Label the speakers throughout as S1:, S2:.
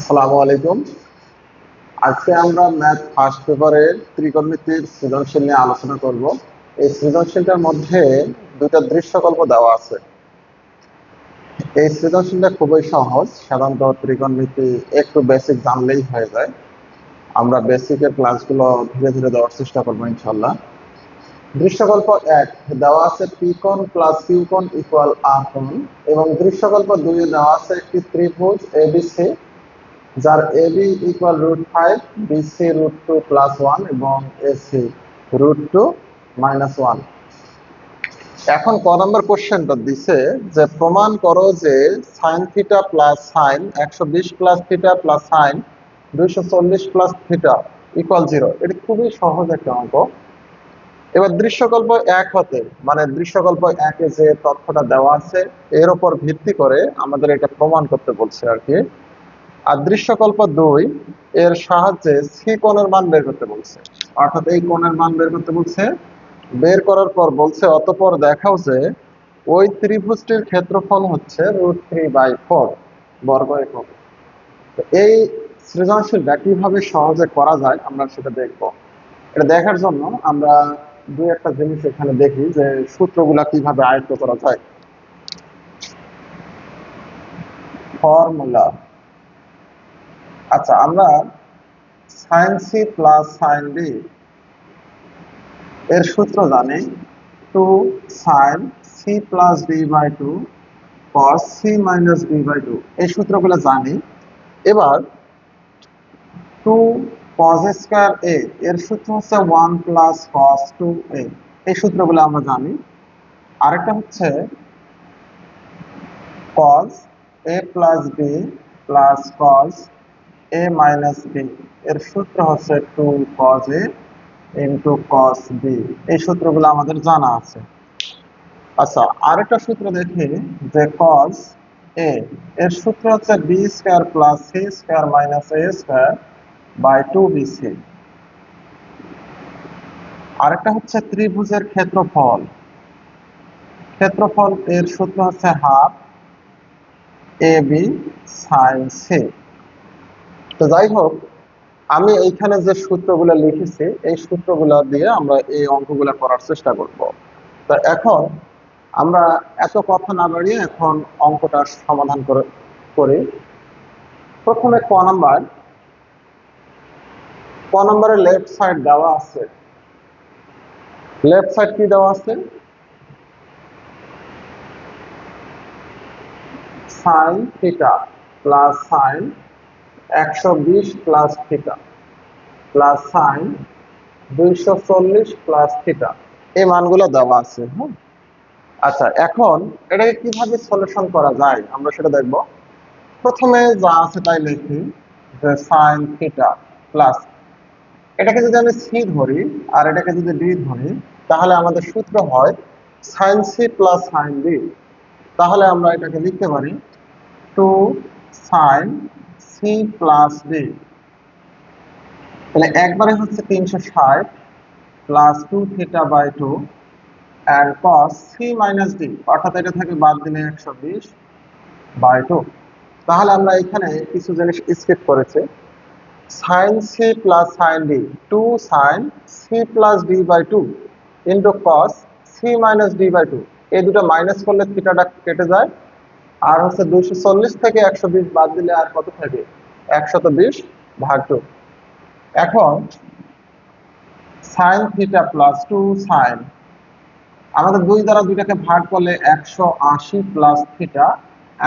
S1: আসসালামু আলাইকুম। আজকে আমরা ম্যাথ ফার্স্ট পেপারের ত্রিকোণমিতির সৃজনশীল নিয়ে আলোচনা করব। এই সৃজনশীলটার মধ্যে দুটো দৃশ্যকল্প দেওয়া আছে। এই সৃজনশীলটা খুবই সহজ, সাধারণত ত্রিকোণমিতি একটু বেসিক জানলেই হয়ে যায়। আমরা বেসিকের ক্লাসগুলো ধীরে ধীরে দেওয়ার চেষ্টা করবো ইনশাল্লাহ। দৃশ্যকল্প 1 দেওয়া আছে পি কোণ প্লাস কিউ কোণ ইকুয়াল আর কোণ, এবং দৃশ্যকল্প 2 দেওয়া আছে একটি ত্রিভুজ এবিসি যার এবি ইকুয়াল √5, বিসি √2 প্লাস 1 এবং এসি √2 মাইনাস 1। এখন ক নম্বর কোশ্চেনটা দিছে যে প্রমাণ করো যে sine theta plus sign 120 plus theta plus sign 240 plus theta equal 0। এটা খুবই সহজ একটা অঙ্ক। এবার দৃশ্যকল্প 1 হতে, মানে দৃশ্যকল্প 1 এ যে তথ্যটা দেওয়া আছে এর উপর ভিত্তি করে আমাদের এটা প্রমাণ করতে বলছে আর কি। আর দৃশ্যকল্প 2 এর সাহায্যে সি কোণের মান বের করতে বলছে, অর্থাৎ এই কোণের মান বের করতে বলছে। বের করার পর বলছে অতঃপর দেখাও যে ওই ত্রিভুজটির ক্ষেত্রফল হচ্ছে √3/4 বর্গ একক। এই সৃজনশীলটা কিভাবে সহজে করা যায় আমরা সেটা দেখব। এটা দেখার জন্য আমরা দুই একটা জিনিস এখানে দেখি যে সূত্রগুলা কিভাবে আয়ত্ত করা যায়। ফর্মুলা, আচ্ছা আমরা sine C plus sine B এর সূত্র জানি 2 sin c plus b/2 cos c minus b/2, এই সূত্রগুলো জানি। এবার 2 cos স্কয়ার a এর সূত্র হচ্ছে 1 প্লাস cos 2a, এই সূত্রগুলো আমরা জানি। আরেকটা হচ্ছে cos a plus b plus cos a minus b এর সূত্র হচ্ছে 2 cos a into cos b, এই সূত্রগুলো আমাদের জানা আছে। আচ্ছা আরেকটা সূত্র দেখি যে cos a এর সূত্র হচ্ছে b square plus c square minus a square by 2bc। আরেকটা হচ্ছে ত্রিভুজের ক্ষেত্রফল, ক্ষেত্রফল এর সূত্র হচ্ছে হাফ ab sin c। তো যাই হোক, আমি এইখানে যে সূত্রগুলো লিখেছি এই সূত্রগুলো দিয়ে আমরা এই অঙ্কগুলো করার চেষ্টা করব। তো এখন আমরা এত কথা না বাড়িয়ে এখন অঙ্কটা সমাধান করি। প্রথমে ক নম্বরে লেফট সাইড দেওয়া আছে। লেফট সাইড কি দেওয়া আছে? Sine theta plus sign 120 plus theta plus sign 240 plus theta, এই মানগুলো দেওয়া আছে। হ্যাঁ, আচ্ছা এখন এটাকে কিভাবে সলিউশন করা যায় আমরা সেটা দেখব। প্রথমে যা আছে তাই লিখি যে সাইন থিটা প্লাস, এটাকে যদি আমি সি ধরি আর এটাকে যদি বি ধরি তাহলে আমাদের সূত্র হয় sine C plus sine B. তাহলে আমরা এটাকে লিখতে পারি 2 সাইন সি প্লাস বি, তাহলে একবারে হচ্ছে 360 plus 2 theta by 2 and cos c minus d, অর্থাৎ এটা থেকে বাদ দিলে 120/2। তাহলে আমরা এখানে কিছু জিনিস স্কিপ করেছি। sin c plus sin d, 2 sin c plus d/2 into cos c minus d/2, এই দুটো মাইনাস করলে থিটাটা কেটে যায়। আর হচ্ছে 240 থেকে 120 বাদ দিলে আর কত থাকে? 120/2। এখন sin থিটা প্লাস 2 sin, আমাদের 2 দ্বারা দুইটাকে ভাগ করলে 180 প্লাস থিটা,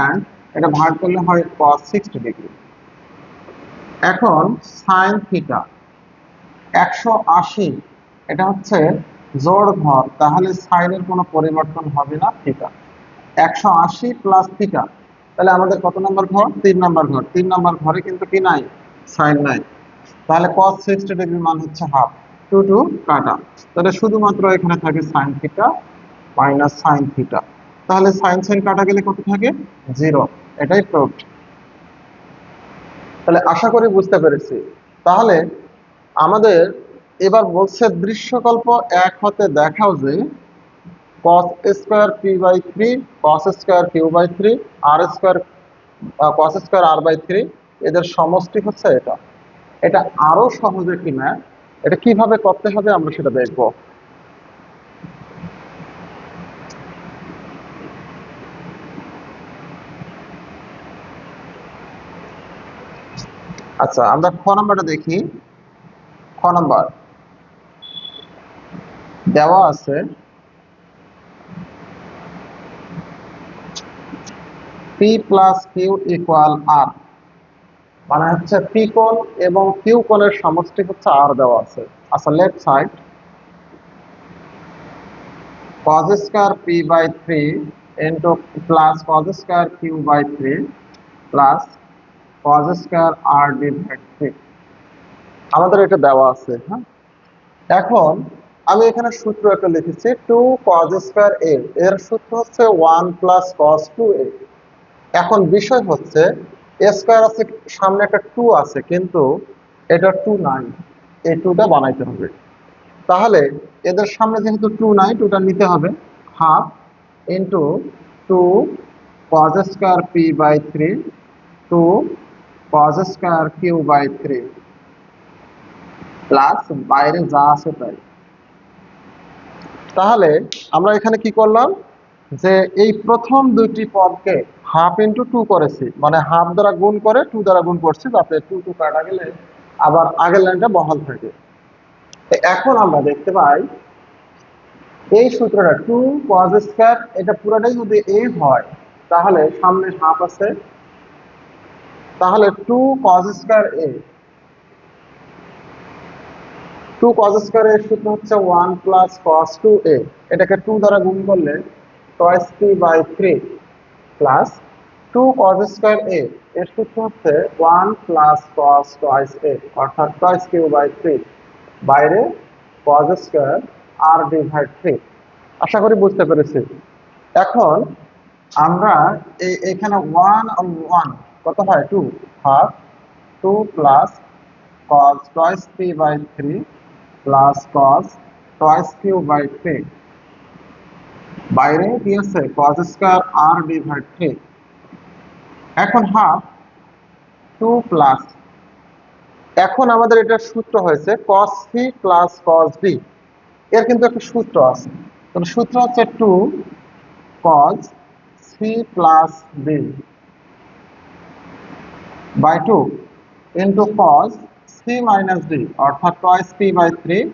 S1: এন্ড এটা ভাগ করলে হয় cos 60 ডিগ্রি। এখন sin থিটা 180, এটা হচ্ছে জোড় ঘর, তাহলে sin এর কোনো পরিবর্তন হবে না, থিটা 180 প্লাস থিটা, তাহলে আমাদের কত নম্বর ঘর? 3 নম্বর ঘর। 3 নম্বর ঘরে কিন্তু কি নাই? sin নাই। তাহলে cos 60 ডিগ্রি মান হচ্ছে হাফ, 2 কাটা, তাহলে শুধুমাত্র এখানে থাকে sin theta minus sin theta. তাহলে sin কাটা গেলে কত থাকে? 0। এটাই প্রুফ। তাহলে আশা করি বুঝতে পেরেছি। তাহলে আমাদের এবার বলছে দৃশ্যকল্প 1 হতে দেখাও যে cos square p/3 cos square q/3 r square cos square r/3 এদের সমষ্টি হচ্ছে এটা। এটা আরো সহজে কিনা, এটা কিভাবে করতে হবে আমরা সেটা দেখব। আচ্ছা, আমরা খ নাম্বারটা দেখি। খ নাম্বার দেওয়া আছে পি প্লাস কিউ ইকুয়াল আর, মানে হচ্ছে পি কোণ এবং কিউ কোণের সমষ্টি হচ্ছে আর দেওয়া আছে। আচ্ছা, left side cos square P by three into plus cos square Q by three plus cos square R divide three, আমাদের এটা দেওয়া আছে। হ্যাঁ, এখন আমি এখানে সূত্র একটা লিখেছি 2 cos স্কয়ার a, এর সূত্র হচ্ছে 1 প্লাস cos 2a। এখন বিষয় হচ্ছে a স্কয়ার আছে, সামনে একটা 2 আছে, কিন্তু এটা 2 নাই, এই 2টা বানাইতে হবে। তাহলে এদের সামনে যেহেতু 2 নাই, 2টা নিতে হবে। Half into 2 cos square p by 3 2 cos square Q by 3 plus বাইরে যা আছে তাই। তাহলে আমরা এখানে কি করলাম, যে এই প্রথম দুইটি পদকে হাফ ইন্টু 2 করেছি, মানে হাফ দ্বারা গুণ করে 2 দ্বারা গুণ করছি, যাতে 2 2 কাটা গেলে আবার আগের লাইনটা বহাল থাকে। এখন আমরা দেখতে পাই এই সূত্রটা 2 cos স্কয়ার, এটা পুরোটাই যদি a হয় তাহলে সামনে হাফ আছে, তাহলে 2 cos square a, 2 cos square এর সূত্র হচ্ছে 1 প্লাস cos 2a, এটাকে 2 দ্বারা গুণ করলে twice p by 3 plus 2 cos square a এর সূত্র হচ্ছে 1 প্লাস cos twice a, অর্থাৎ twice q বাই 3, বাইরে cos স্কয়ার r ডিভাইড 3। আশা করি বুঝতে পেরেছি। এখন আমরা এখানে 1 আর 1 কত হয় 2, half 2 plus cos twice p by 3 plus cos twice q by 3, বাইরে কি আছে cos স্কয়ার r ডিভাইড 3। এখন হাফ 2 প্লাস, এখন আমাদের এটা সূত্র হয়েছে cos c plus cos b, এর কিন্তু একটা সূত্র আছে। তো সূত্র হচ্ছে 2 cos c plus b by 2 into cos c minus d, অর্থাৎ twice p by 3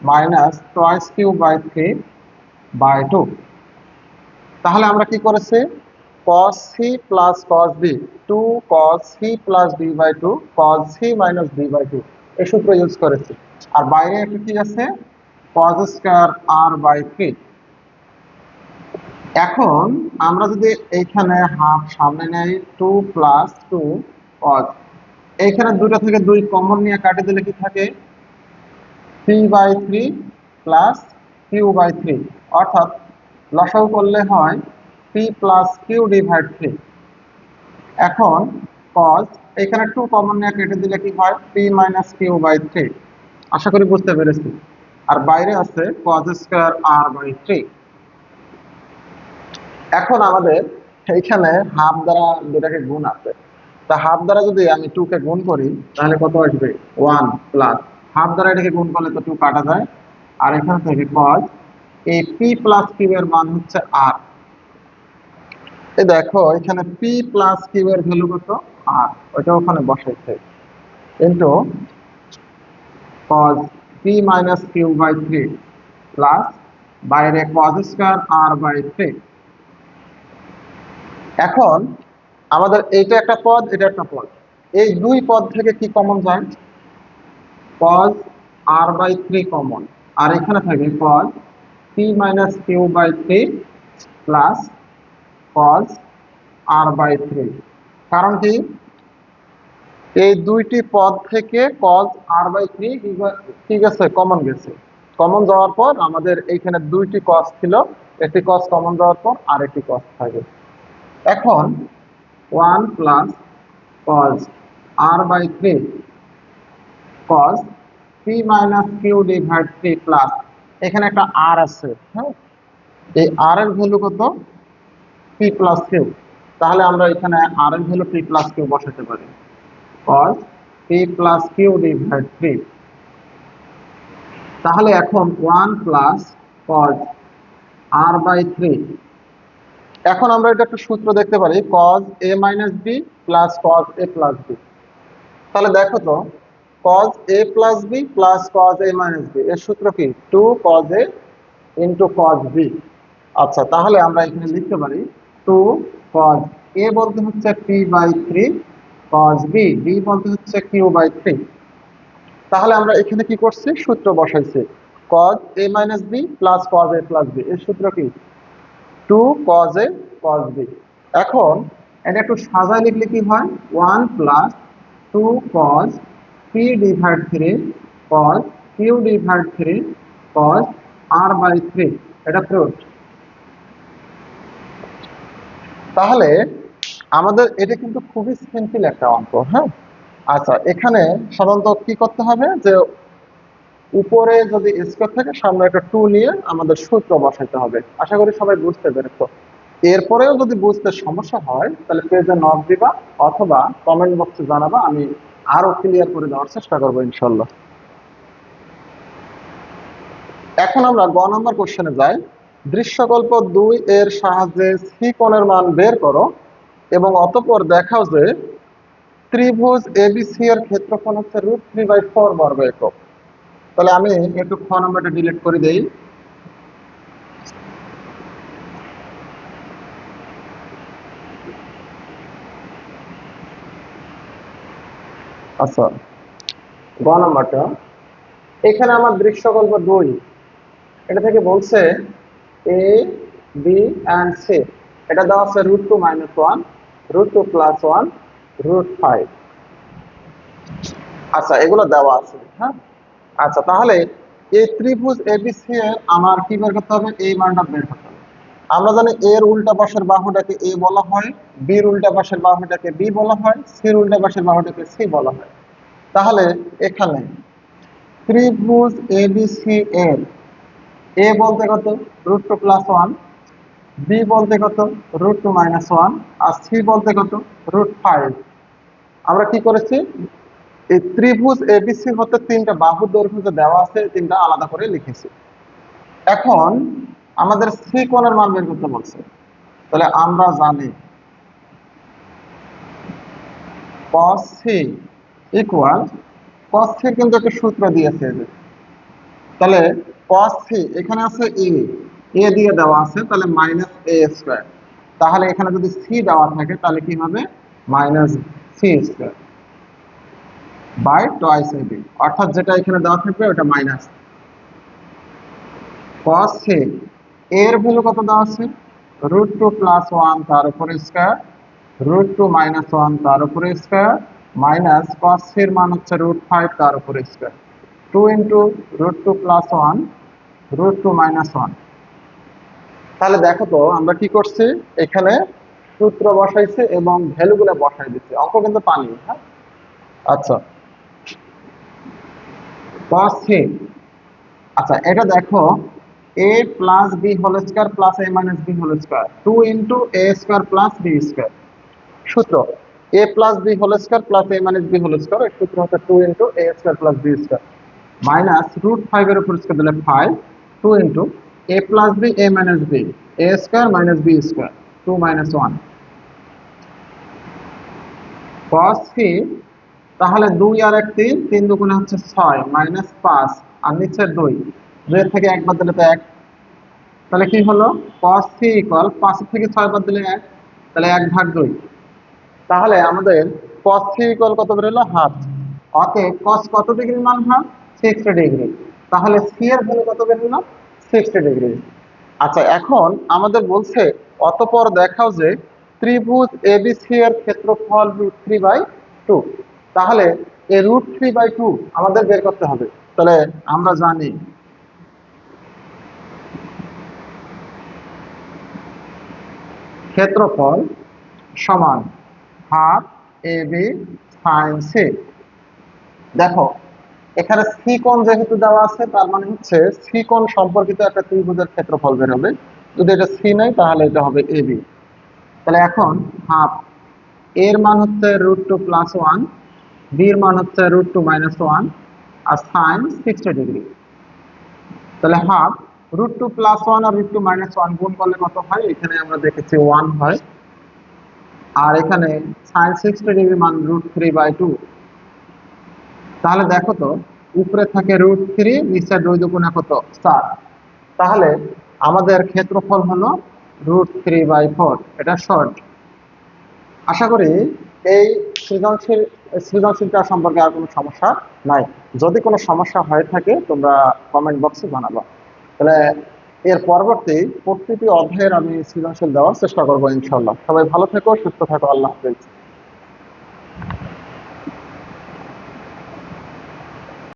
S1: minus twice q by 3 by 2। তাহলে আমরা কি করেছি, cos c plus cos b, 2 cos c plus b by 2 cos c minus b by 2, এই সূত্র use করেছি। আর বাইরে একটা কি আছে, cos স্কয়ার r বাই 3। এখন আমরা যদি এইখানে হাফ সামনে নেই, 2 প্লাস 2 cos, এইখানে দুটো থেকে 2 কমন নিয়ে কাটে দিলে কি থাকে, p by 3 plus q by 3, অর্থাৎ লসাগু করলে হয় p প্লাস q ডিভাইড 3। এখন cos, এখানে 2 কমন নিয়ে কেটে দিলে কি হয়, p মাইনাস q বাই 3। আশা করি বুঝতে পেরেছি। আর বাইরে আছে cos স্কয়ার r বাই 3। এখন আমাদের এইখানে হাফ দ্বারা দুটাকে গুণ আছে, তা হাফ দ্বারা যদি আমি 2 কে গুণ করি তাহলে কত আসবে, 1 প্লাস হাফ দ্বারা এটাকে গুণ করলে তো 2 কাটা যায়, আর এখানে থেকে cos এই p প্লাস q এর মান হচ্ছে r। এই দেখো এখানে p প্লাস q এর ভ্যালু কত, r, ওইটা ওখানে বসাইছে, into cos p minus q by 3 plus বাইরে cos স্কয়ার r বাই 3। এখন আমাদের এইটা একটা পদ, এটা একটা পদ, এই দুই পদ থেকে কি কমন যায়, cos r বাই 3 কমন, আর এখানে থাকে cos p minus q by 3 plus cos r by 3। কারণ কি, এই দুইটি পদ থেকে cos r বাই 3 কি গেছে, কমন গেছে। কমন যাওয়ার পর আমাদের এইখানে দুইটি cos ছিল, একটি cos কমন যাওয়ার পর আর একটি cos থাকে। এখন 1 plus cos r by 3 cos p minus q divide 3 plus, এখানে একটা r আছে। হ্যাঁ, এই r এর ভ্যালু কত, p প্লাস q, তাহলে আমরা এখানে r এর ভ্যালু p প্লাস q বসাতে পারি। cos p plus Q divide 3। তাহলে এখন 1 প্লাস cos r বাই 3। এখন আমরা এটা একটা সূত্র দেখতে পারি, cos a minus b plus cos a plus b। তাহলে দেখো তো, cos a plus b plus cos a minus b এর সূত্র কি? 2 cos a into cos b। আচ্ছা, তাহলে আমরা এখানে লিখতে পারি 2 cos a বলতে হচ্ছে p by 3, cos b b বলতে হচ্ছে q বাই 3। তাহলে আমরা এখানে কি করছি? সূত্র বসাইছি, cos a minus b plus cos a plus b এর সূত্র কি? 2 cos a cos b। এখন এটা একটু সাজায় লিখলে কি হয়? 1 plus 2 cos p divide 3 cos q divide 3 cos r by 3। এটা প্রুফ। তাহলে আমাদের এটা কিন্তু খুবই সিম্পল একটা অঙ্ক, হ্যাঁ। আচ্ছা, এখানে সাধারণত কি করতে হবে, যে উপরে যদি স্কোয়ার থাকে সামনে একটা 2 নিয়ে আমাদের সূত্র বসাইতে হবে। আশা করি সবাই বুঝতে পেরেছো। এরপরেও যদি বুঝতে সমস্যা হয় তাহলে পেজে নক দিবা অথবা কমেন্ট বক্সে জানাবা, আমি আরো ক্লিয়ার করে দেওয়ার চেষ্টা করবো ইনশাল্লাহ। এখন আমরা গ নম্বর কোশ্চেনে যাই। দৃশ্যকল্প 2 এর সাহায্যে সি কোণের মান বের করো এবং অতঃপর দেখাও যে ত্রিভুজ এবিসি এর ক্ষেত্রফল হচ্ছে √3/4 বর্গ একক। তাহলে আমি একটু খ নম্বরটা ডিলিট করে দেই। আচ্ছা, গ নম্বরটা, এখানে আমার দৃশ্যকল্প 2, এটা থেকে বলছে এ বি অ্যান্ড সি, এটা দেওয়া আছে √2 - 1, √2 + 1, √5। আচ্ছা, এগুলো দেওয়া আছে, হ্যাঁ। আচ্ছা, তাহলে এই ত্রিভুজ এবিসি এর আমার কি বের করতে হবে? এই মানটা বের করতে হবে। আমরা জানি এর উল্টা পাশের বাহুটাকে এ বলা হয়, বির উল্টা পাশের বাহুটাকে বি বলা হয়, সির উল্টা পাশের বাহুটাকে সি বলা হয়। তাহলে এখানে ত্রিভুজ এবিসি এর এ বলতে কত? √2 + 1, বি বলতে কত? √2 - 1, আর সি বলতে কত? √5। আমরা কি করেছি? এই ত্রিভুজ এবিসি হতে 3টা বাহুর দৈর্ঘ্য যে দেওয়া আছে, 3টা আলাদা করে লিখেছি। এখন আমাদের সি কোণের মান বের করতে বলছে। তাহলে আমরা জানি cos c equal, cos c কিন্তু একটা সূত্র দিয়েছে। তাহলে cos c এখানে আছে এ দিয়ে দেওয়া আছে, তাহলে -a²। তাহলে এখানে যদি c দেওয়া থাকে তাহলে কি হবে? -c² বাই টয়েস ab, অর্থাৎ যেটা এখানে দেওয়া থাকবে ওটা মাইনাস। cos c এর ভ্যালু কত দেওয়া আছে? √2 + 1 তার উপরে স্কয়ার, √2 - 1 তার উপরে স্কয়ার, মাইনাস cos c এর মান হচ্ছে √5 তার উপরে স্কয়ার। 2 × √2 + 1 √2 - 1। তাহলে দেখো তো আমরা কি করছি, এখানে সূত্র বসাইছি এবং ভ্যালুগুলো বসাই দিচ্ছি, অঙ্ক কিন্তু পানি, হ্যাঁ। আচ্ছা, cos c, আচ্ছা এটা দেখো, a plus B whole square plus a minus B whole square 2 × a² plus b²। সূত্র a plus B whole square plus a minus B whole square, এর সূত্র হচ্ছে 2 × a² প্লাস b² মাইনাস √5 এর উপর square দিলে 5, 2 × a plus B a minus B a² minus b², 2 - 1। cos c, তাহলে 2 আর 1 3, 3 দুগুণে হচ্ছে 6 -5, আর নিচে 2, 2 এর থেকে 1 বাদ দিলে তো 1। তাহলে কি হলো? cos c ইকুয়াল 5 থেকে 6 বাদ দিলে 1, তাহলে 1/2। তাহলে আমাদের cos c ইকুয়াল কত বের হলো? হাফ। অতএব cos কত ডিগ্রির মান হয়? 60 ডিগ্রি। তাহলে c এর ভ্যালু কত বের হলো? 60 ডিগ্রি। আচ্ছা, এখন আমাদের বলছে অতঃপর দেখাও যে ত্রিভুজ এবিসি এর ক্ষেত্রফল √3/2। তাহলে এই √3/2 আমাদের বের করতে হবে। তাহলে আমরা জানি ক্ষেত্রফল সমান হাফ ab sin c। দেখো এখানে সি কোণ যেহেতু দেওয়া আছে, তার মানে হচ্ছে সি কোণ সম্পর্কিত একটা ত্রিভুজের ক্ষেত্রফল বের হবে। যদি এটা সি নাই তাহলে এটা হবে ab। তাহলে এখন হাফ, এর মান হচ্ছে √2 + 1, বি এর মান হচ্ছে √2 - 1 আর সাইন 60 ডিগ্রি। তাহলে হাফ √2 + 1 আর √2 - 1 গুণ করলে কত হয়? এখানে আমরা দেখেছি 1 হয়, আর এখানে সাইন 60 ডিগ্রি মান √3/2। তাহলে দেখো তো, উপরে থাকে √3, নিচে 2 দুগুণে কত? 4। তাহলে আমাদের ক্ষেত্রফল হলো √3/4। এটা শর্ট। আশা করি এই সৃজনশীলটা সম্পর্কে আর কোনো সমস্যা নাই। যদি কোনো সমস্যা হয়ে থাকে তোমরা কমেন্ট বক্সে জানাবো। তাহলে এর পরবর্তী প্রতিটি অধ্যায়ের আমি সৃজনশীল দেওয়ার চেষ্টা করবো ইনশাল্লাহ। সবাই ভালো থেকো, সুস্থ থাকো, আল্লাহ হাফেজ।